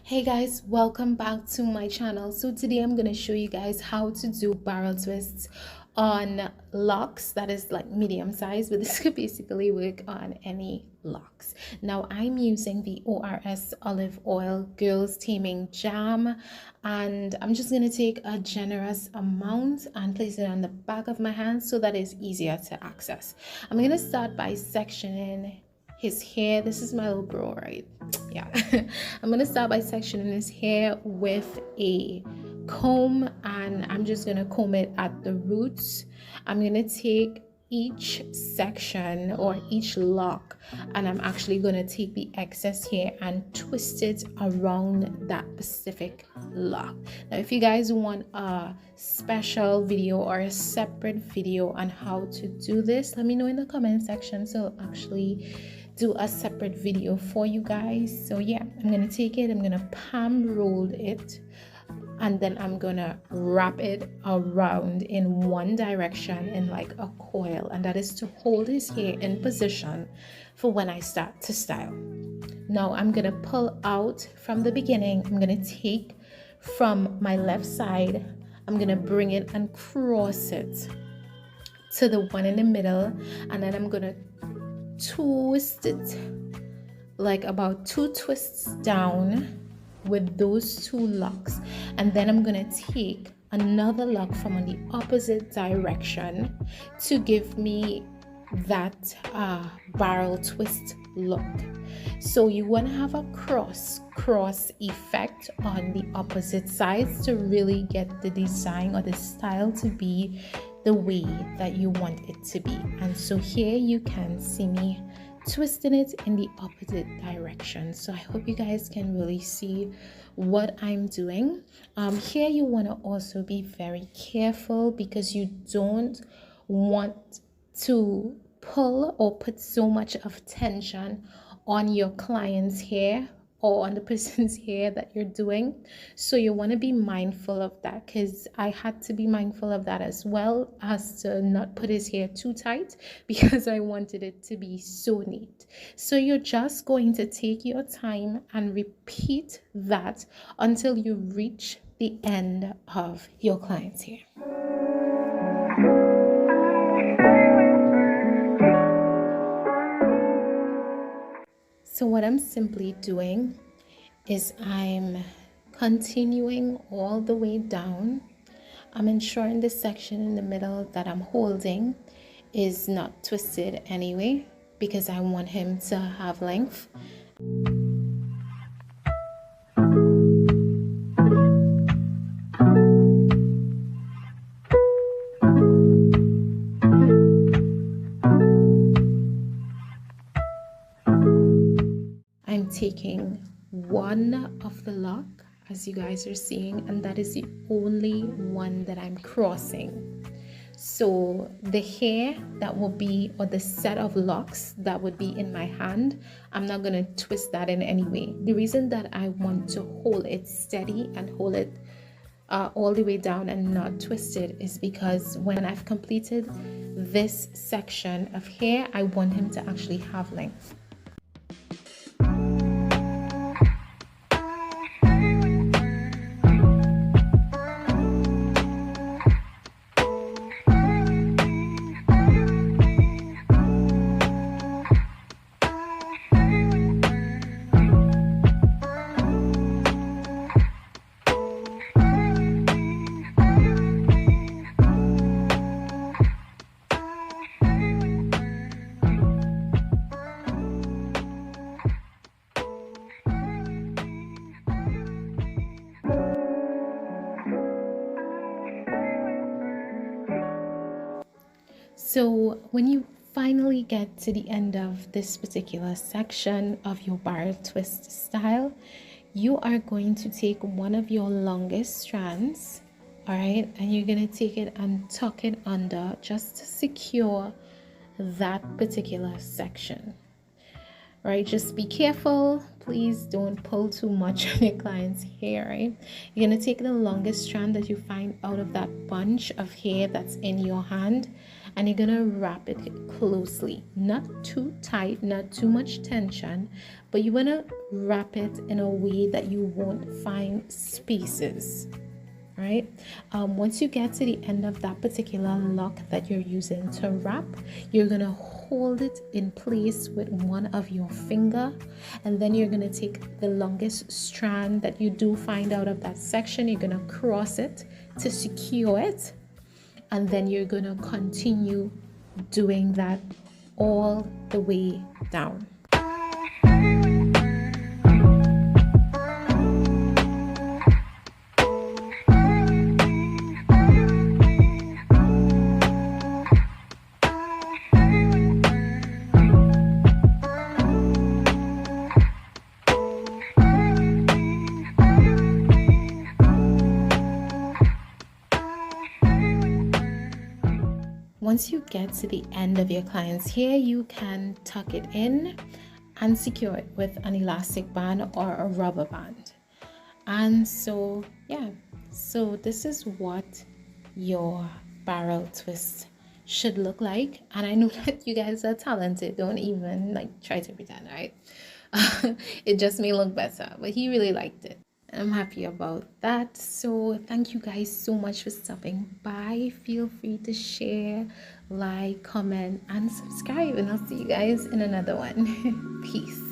Hey guys, welcome back to my channel. So today I'm going to show you guys how to do barrel twists on locks that is like medium size, but this could basically work on any locks. Now I'm using the ORS olive oil girls taming jam, and I'm just going to take a generous amount and place it on the back of my hand so that it's easier to access. I'm going to start by sectioning his hair. This is my little bro, right? Yeah. I'm gonna start by sectioning his hair with a comb, and I'm just gonna comb it at the roots. I'm gonna take each section or each lock, and I'm actually gonna take the excess hair and twist it around that specific lock. Now if you guys want a special video or a separate video on how to do this, let me know in the comment section, so I'll actually do a separate video for you guys. So yeah, I'm gonna take it, I'm gonna palm roll it, and then I'm gonna wrap it around in one direction in like a coil, and that is to hold his hair in position for when I start to style. Now I'm gonna pull out from the beginning. I'm gonna take from my left side, I'm gonna bring it and cross it to the one in the middle, and then I'm gonna twist it like about 2 twists down with those 2 locks, and then I'm gonna take another lock from on the opposite direction to give me that barrel twist look. So you want to have a cross effect on the opposite sides to really get the design or the style to be the way that you want it to be. And so here you can see me twisting it in the opposite direction. So I hope you guys can really see what I'm doing. Here you want to also be very careful because you don't want to pull or put so much of tension on your client's hair or on the person's hair that you're doing. So you want to be mindful of that, because I had to be mindful of that as well, as to not put his hair too tight because I wanted it to be so neat. So you're just going to take your time and repeat that until you reach the end of your client's hair. So what I'm simply doing is I'm continuing all the way down. I'm ensuring the section in the middle that I'm holding is not twisted anyway, because I want him to have length. I'm taking one of the lock, as you guys are seeing, and that is the only one that I'm crossing. So the hair that will be, or the set of locks that would be in my hand, I'm not going to twist that in any way. The reason that I want to hold it steady and hold it all the way down and not twist it is because when I've completed this section of hair, I want him to actually have length. So when you finally get to the end of this particular section of your barrel twist style, you are going to take one of your longest strands, all right, and you're going to take it and tuck it under just to secure that particular section. Right, just be careful, please don't pull too much on your client's hair. Right, you're going to take the longest strand that you find out of that bunch of hair that's in your hand, and you're gonna wrap it closely, not too tight, not too much tension, but you want to wrap it in a way that you won't find spaces, right? Once you get to the end of that particular lock that you're using to wrap, you're gonna hold it in place with one of your finger, and then you're gonna take the longest strand that you do find out of that section, you're gonna cross it to secure it, and then you're gonna continue doing that all the way down. Once you get to the end of your client's hair, you can tuck it in and secure it with an elastic band or a rubber band. And so, yeah, so this is what your barrel twist should look like. And I know that you guys are talented. Don't even like try to pretend, right? It just may look better, but he really liked it. I'm happy about that. So thank you guys so much for stopping by. Feel free to share, like, comment, and subscribe, and I'll see you guys in another one. Peace.